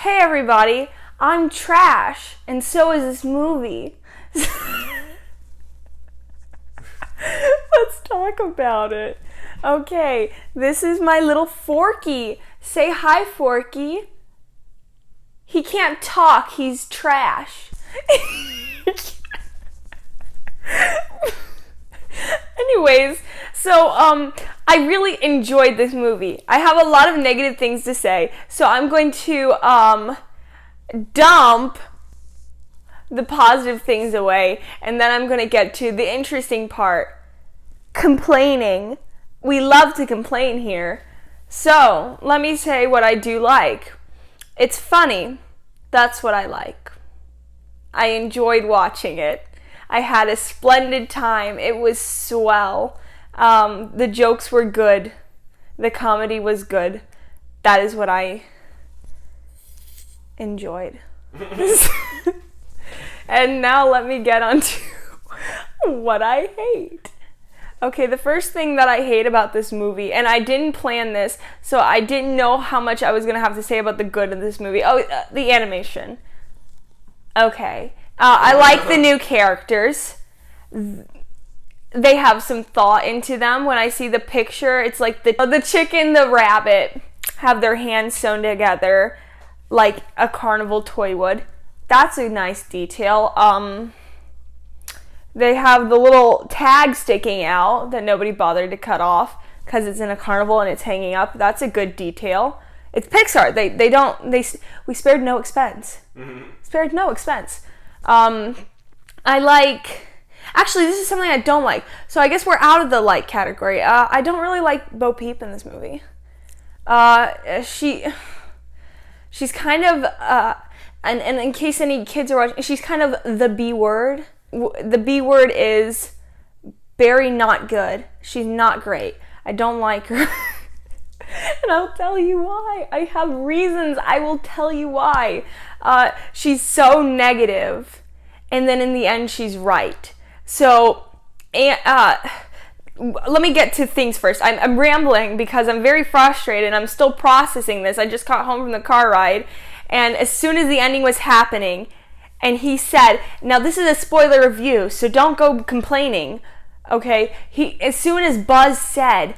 Hey everybody, I'm trash, and so is this movie. Let's talk about it. Okay, this is my little Forky. Say hi, Forky. He can't talk, he's trash. Anyways, so I really enjoyed this movie. I have a lot of negative things to say, so I'm going to dump the positive things away, and then I'm going to get to the interesting part. Complaining. We love to complain here. So, let me say what I do like. It's funny. That's what I like. I enjoyed watching it. I had a splendid time. It was swell. The jokes were good. The comedy was good. That is what I enjoyed. And now let me get on to what I hate. Okay, the first thing that I hate about this movie, and I didn't plan this, so I didn't know how much I was going to have to say about the good of this movie. Oh, the animation. Okay. I like the new characters. They have some thought into them. When I see the picture, it's like the chicken, the rabbit have their hands sewn together like a carnival toy would. That's a nice detail. They have the little tag sticking out that nobody bothered to cut off because it's in a carnival and it's hanging up. That's a good detail. It's Pixar. We spared no expense. Mm-hmm. Spared no expense. Actually, this is something I don't like. So I guess we're out of the like category. I don't really like Bo Peep in this movie. She's kind of, and in case any kids are watching, she's kind of the B word. The B word is very not good. She's not great. I don't like her. And I'll tell you why. I have reasons. I will tell you why. She's so negative, and then in the end, she's right. So, let me get to things first. I'm rambling because I'm very frustrated. I'm still processing this. I just got home from the car ride, and as soon as the ending was happening, and he said, now this is a spoiler review, so don't go complaining, okay? As soon as Buzz said,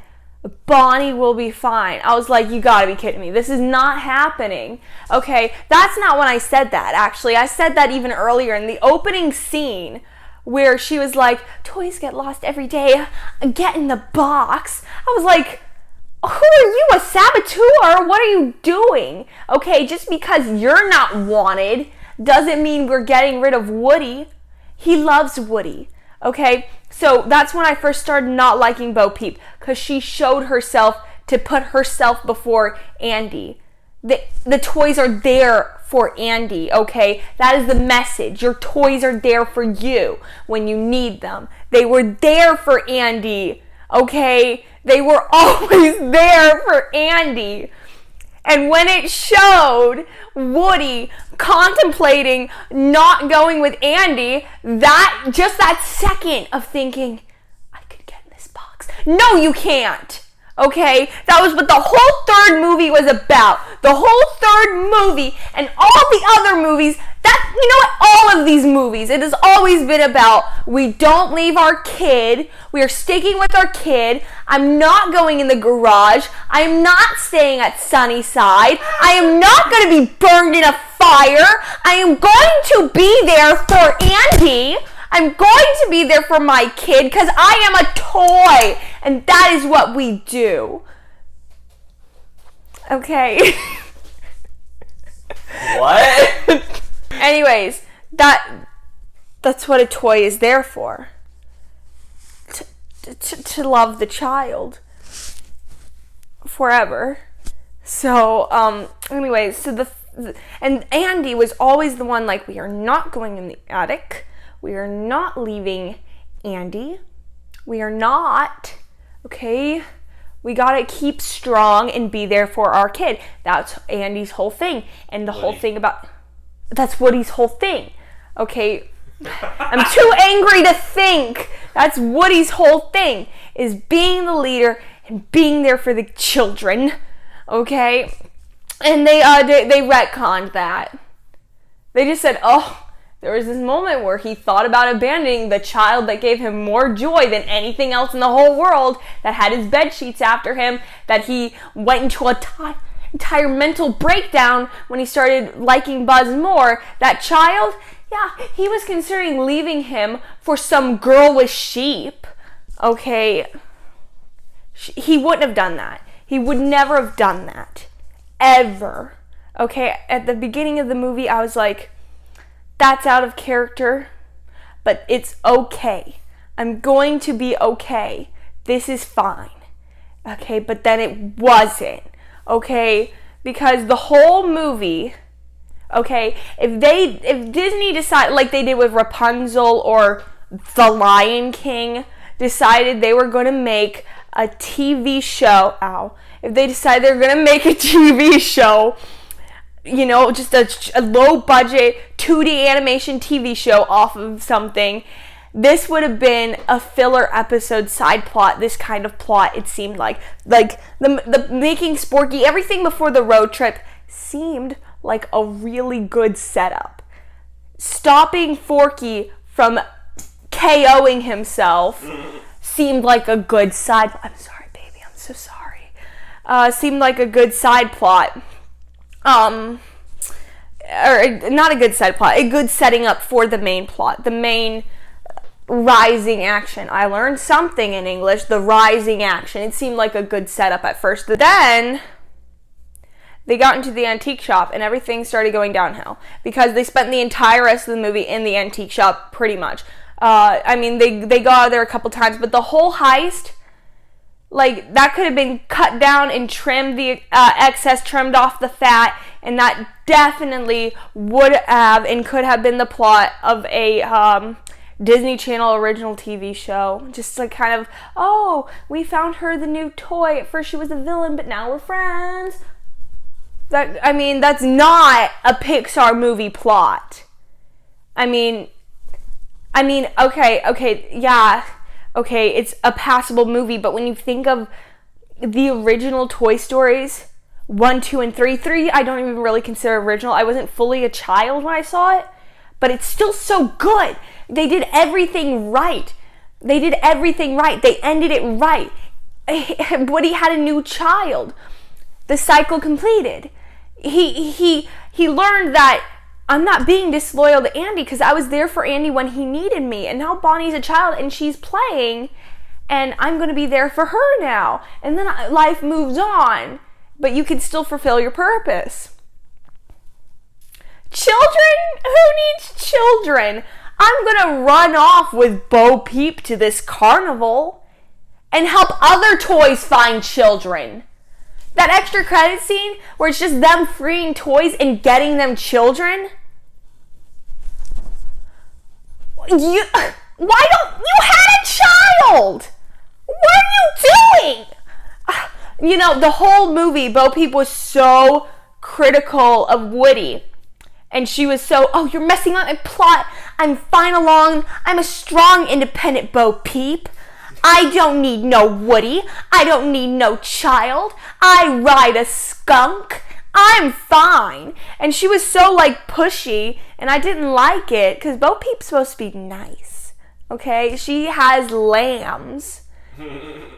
Bonnie will be fine, I was like, you gotta be kidding me. This is not happening. Okay, that's not when I said that, actually. I said that even earlier in the opening scene where she was like, toys get lost every day, get in the box. I was like, who are you, a saboteur? What are you doing? Okay, just because you're not wanted doesn't mean we're getting rid of Woody. He loves Woody. Okay, so that's when I first started not liking Bo Peep, because she showed herself to put herself before Andy. The toys are there for Andy, okay? That is the message. Your toys are there for you when you need them. They were there for Andy, okay? They were always there for Andy. And when it showed Woody contemplating not going with Andy, that second of thinking, I could get in this box. No, you can't. Okay? That was what the whole third movie was about. The whole third movie and all the other movies, all of these movies, it has always been about, we don't leave our kid, we are sticking with our kid, I'm not going in the garage, I am not staying at Sunnyside, I am not going to be burned in a fire, I am going to be there for Andy, I'm going to be there for my kid because I am a toy, and that is what we do. Okay. What? Anyways, that's what a toy is there for. To love the child forever. So, anyways, so and Andy was always the one like, we are not going in the attic. We are not leaving Andy. We are not, okay? We gotta keep strong and be there for our kid. That's Andy's whole thing. And the whole thing about, that's Woody's whole thing. Okay, I'm too angry to think. That's Woody's whole thing, is being the leader and being there for the children. Okay? And they retconned that. They just said, oh, there was this moment where he thought about abandoning the child that gave him more joy than anything else in the whole world, that had his bed sheets after him, that he went into a entire mental breakdown when he started liking Buzz more. That child, yeah, he was considering leaving him for some girl with sheep. Okay, he wouldn't have done that. He would never have done that. Ever. Okay, at the beginning of the movie, I was like, that's out of character, but it's okay. I'm going to be okay. This is fine. Okay, but then it wasn't. Okay, because the whole movie, okay, if Disney decided, like they did with Rapunzel or The Lion King, decided they were going to make a TV show, if they decide they're going to make a TV show, you know, just a low budget 2D animation TV show off of something, this would have been a filler episode side plot, this kind of plot, it seemed like. Like, the making Sporky, everything before the road trip seemed like a really good setup. Stopping Forky from KOing himself seemed like a good side... I'm sorry, baby, I'm so sorry. Seemed like a good side plot. Or not a good side plot, a good setting up for the main plot, the main rising action. I learned something in English, the rising action. It seemed like a good setup at first. Then they got into the antique shop and everything started going downhill because they spent the entire rest of the movie in the antique shop pretty much. I mean, they go out there a couple times, but the whole heist, like, that could have been cut down and trimmed, the excess, trimmed off the fat, and that definitely would have and could have been the plot of a Disney Channel original TV show. Just like kind of, oh, we found her the new toy. At first she was a villain, but now we're friends. That's not a Pixar movie plot. I mean, okay, yeah. Okay, it's a passable movie, but when you think of the original Toy Stories, 1, 2, and 3, 3, I don't even really consider original. I wasn't fully a child when I saw it, but it's still so good. They did everything right. They ended it right. Woody had a new child. The cycle completed. He learned that I'm not being disloyal to Andy because I was there for Andy when he needed me. And now Bonnie's a child and she's playing and I'm going to be there for her now. And then life moves on. But you can still fulfill your purpose. Children? Who needs children? I'm going to run off with Bo Peep to this carnival and help other toys find children. That extra credit scene where it's just them freeing toys and getting them children. You had a child! What are you doing? You know, the whole movie, Bo Peep was so critical of Woody. And she was so, oh, you're messing up my plot. I'm fine along. I'm a strong, independent Bo Peep. I don't need no Woody. I don't need no child. I ride a skunk. I'm fine. And she was so, like, pushy, and I didn't like it, because Bo Peep's supposed to be nice, okay? She has lambs.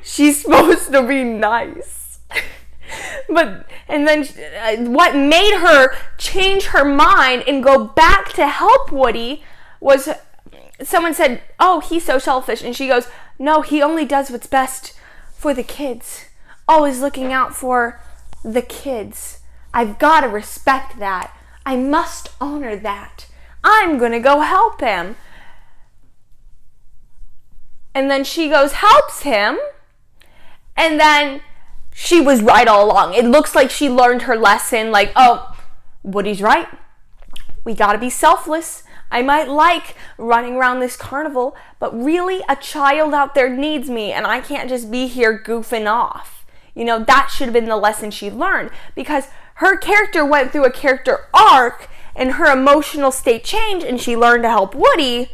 She's supposed to be nice. And then what made her change her mind and go back to help Woody was someone said, oh, he's so selfish. And she goes, no, he only does what's best for the kids. Always looking out for the kids. I've got to respect that. I must honor that. I'm going to go help him. And then she goes, helps him. And then she was right all along. It looks like she learned her lesson. Like, oh, Woody's right. We got to be selfless. I might like running around this carnival, but really a child out there needs me and I can't just be here goofing off. You know, that should have been the lesson she learned because her character went through a character arc and her emotional state changed and she learned to help Woody,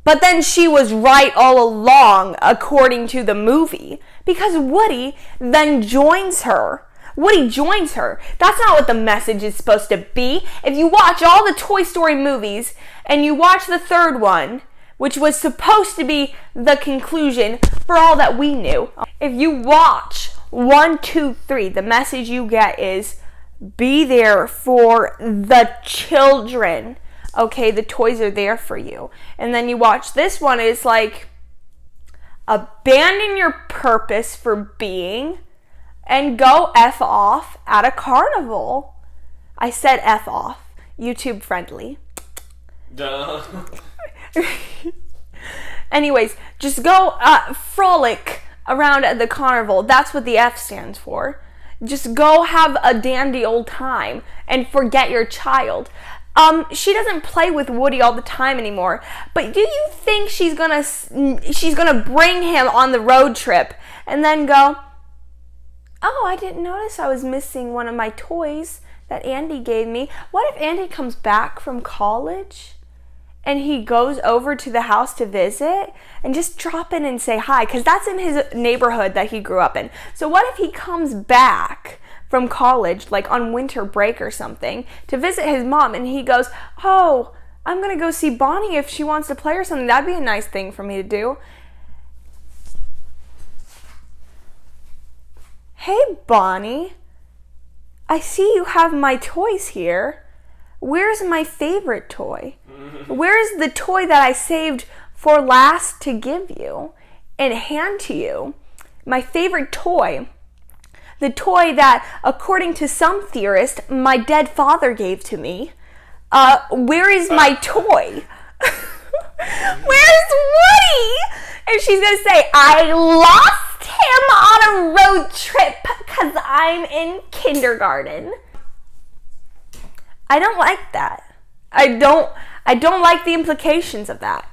but then she was right all along according to the movie because Woody then joins her Woody joins her. That's not what the message is supposed to be. If you watch all the Toy Story movies and you watch the third one, which was supposed to be the conclusion for all that we knew, if you watch 1, 2, 3, the message you get is be there for the children. Okay, the toys are there for you. And then you watch this one, it's like, abandon your purpose for being and go F off at a carnival. I said F off. YouTube friendly. Duh. Anyways, just go frolic around at the carnival. That's what the F stands for. Just go have a dandy old time and forget your child. She doesn't play with Woody all the time anymore, but do you think she's gonna bring him on the road trip and then go, oh, I didn't notice I was missing one of my toys that Andy gave me. What if Andy comes back from college and he goes over to the house to visit and just drop in and say hi? Because that's in his neighborhood that he grew up in. So what if he comes back from college, like on winter break or something, to visit his mom, and he goes, oh, I'm going to go see Bonnie if she wants to play or something. That'd be a nice thing for me to do. Hey, Bonnie, I see you have my toys here. Where's my favorite toy? Where's the toy that I saved for last to give you and hand to you? My favorite toy. The toy that, according to some theorist, my dead father gave to me. Where is my toy? Where's Woody? And she's going to say, I lost him on a road trip because I'm in kindergarten. I don't like that. I don't like the implications of that.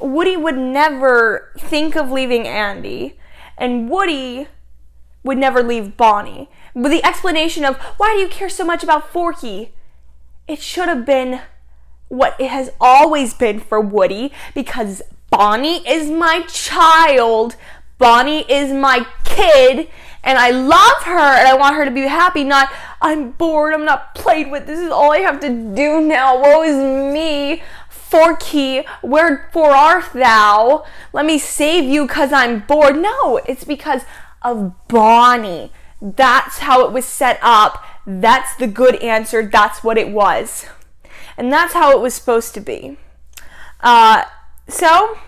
Woody would never think of leaving Andy, and Woody would never leave Bonnie. But the explanation of, why do you care so much about Forky? It should have been what it has always been for Woody, because Bonnie is my child. Bonnie is my kid, and I love her, and I want her to be happy, not, I'm bored, I'm not played with, this is all I have to do now, woe is me. Forky, wherefore art thou? Let me save you because I'm bored. No, it's because of Bonnie. That's how it was set up. That's the good answer. That's what it was. And that's how it was supposed to be. So,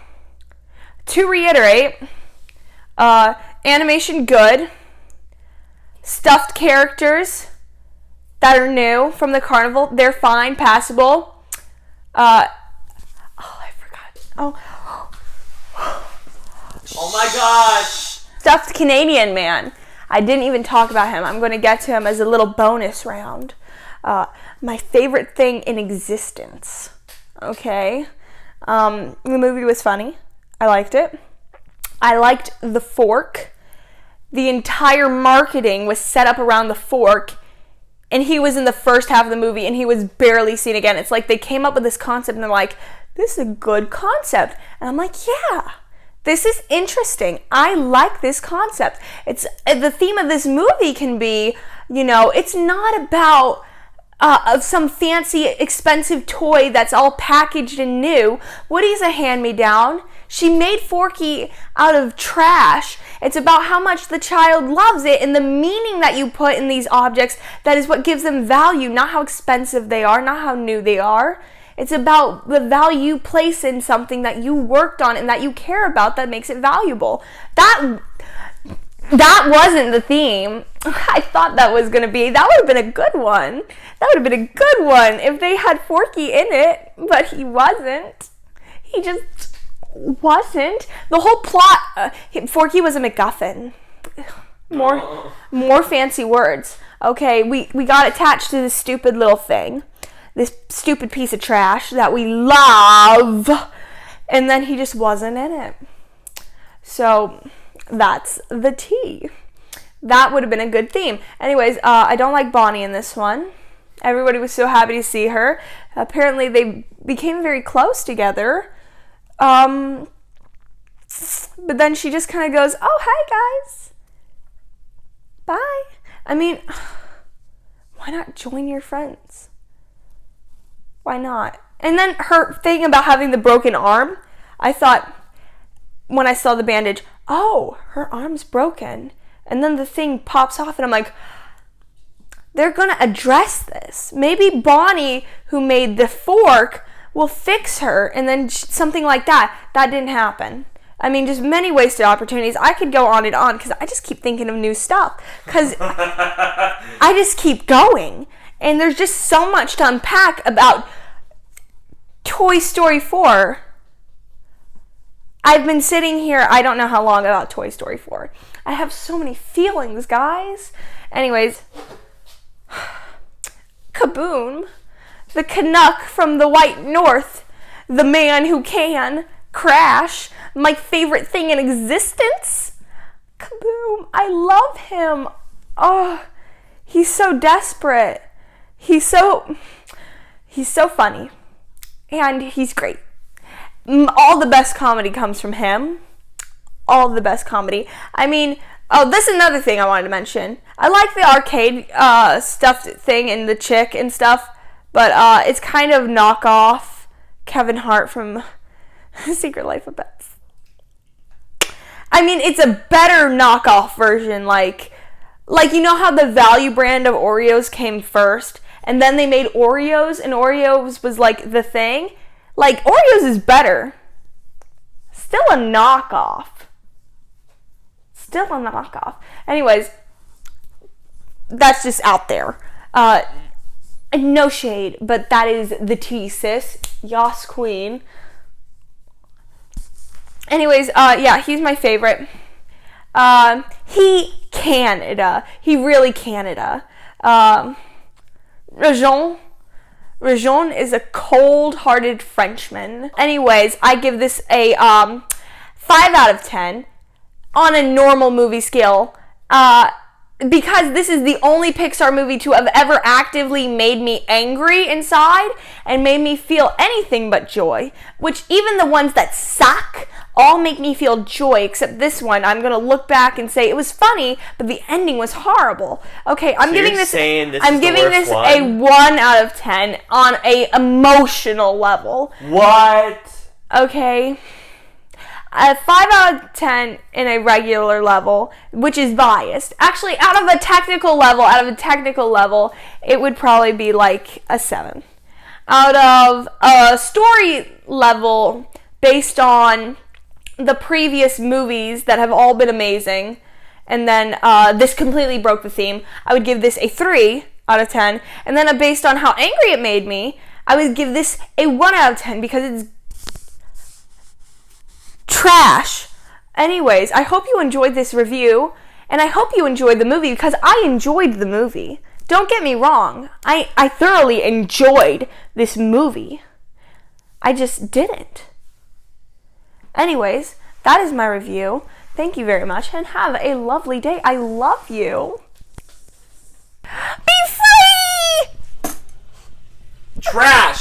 to reiterate, animation good. Stuffed characters that are new from the carnival, they're fine, passable. I forgot. Oh my gosh. Stuffed Canadian man. I didn't even talk about him. I'm going to get to him as a little bonus round. My favorite thing in existence. Okay. The movie was funny. I liked it. I liked the fork. The entire marketing was set up around the fork, and he was in the first half of the movie, and he was barely seen again. It's like they came up with this concept, and they're like, this is a good concept. And I'm like, yeah. This is interesting. I like this concept. It's the theme of this movie can be, it's not about some fancy, expensive toy that's all packaged and new. Woody's a hand-me-down. She made Forky out of trash. It's about how much the child loves it and the meaning that you put in these objects. That is what gives them value, not how expensive they are, not how new they are. It's about the value you place in something that you worked on and that you care about that makes it valuable. That wasn't the theme. I thought that was going to be. That would have been a good one. That would have been a good one if they had Forky in it, but he wasn't. He just wasn't. The whole plot, Forky was a MacGuffin. More fancy words. Okay, we got attached to this stupid little thing. This stupid piece of trash that we love, and then he just wasn't in it. So that's the tea. That would have been a good theme. Anyways, I don't like Bonnie in this one. Everybody was so happy to see her. Apparently they became very close together. But then she just kind of goes, oh, hi guys. Bye. I mean, why not join your friends? Why not? And then her thing about having the broken arm, I thought, when I saw the bandage, oh, her arm's broken. And then the thing pops off, and I'm like, they're going to address this. Maybe Bonnie, who made the fork, will fix her, and then something like that. That didn't happen. I mean, just many wasted opportunities. I could go on and on, because I just keep thinking of new stuff. Because I just keep going. And there's just so much to unpack about Toy Story 4. I've been sitting here, I don't know how long, about Toy Story 4. I have so many feelings, guys. Anyways, kaboom. The Canuck from the White North, the man who can crash, my favorite thing in existence. Kaboom. I love him. Oh, he's so desperate. He's so funny. And he's great. All the best comedy comes from him. All the best comedy. I mean, oh, this is another thing I wanted to mention. I like the arcade stuffed thing and the chick and stuff, but it's kind of knockoff Kevin Hart from Secret Life of Pets. I mean, it's a better knockoff version, like you know how the value brand of Oreos came first, and then they made Oreos, and Oreos was like the thing? Like, Oreos is better. Still a knockoff. Anyways, that's just out there. No shade, but that is the tea, sis. Yas queen. Anyways, yeah, he's my favorite. He Canada. He really Canada. Rajon is a cold-hearted Frenchman. Anyways, I give this a 5 out of 10 on a normal movie scale. Because this is the only Pixar movie to have ever actively made me angry inside and made me feel anything but joy. Which even the ones that suck all make me feel joy, except this one. I'm going to look back and say it was funny, but the ending was horrible. Okay, I'm giving this a 1 out of 10 on a emotional level. What? Okay. A 5 out of 10 in a regular level, which is biased. Actually, out of a technical level, it would probably be like a 7. Out of a story level, based on the previous movies that have all been amazing, and then this completely broke the theme, I would give this a 3 out of 10. And then based on how angry it made me, I would give this a 1 out of 10 because it's trash. Anyways, I hope you enjoyed this review, and I hope you enjoyed the movie, because I enjoyed the movie. Don't get me wrong. I thoroughly enjoyed this movie. I just didn't. Anyways, that is my review. Thank you very much, and have a lovely day. I love you. Be free! Trash!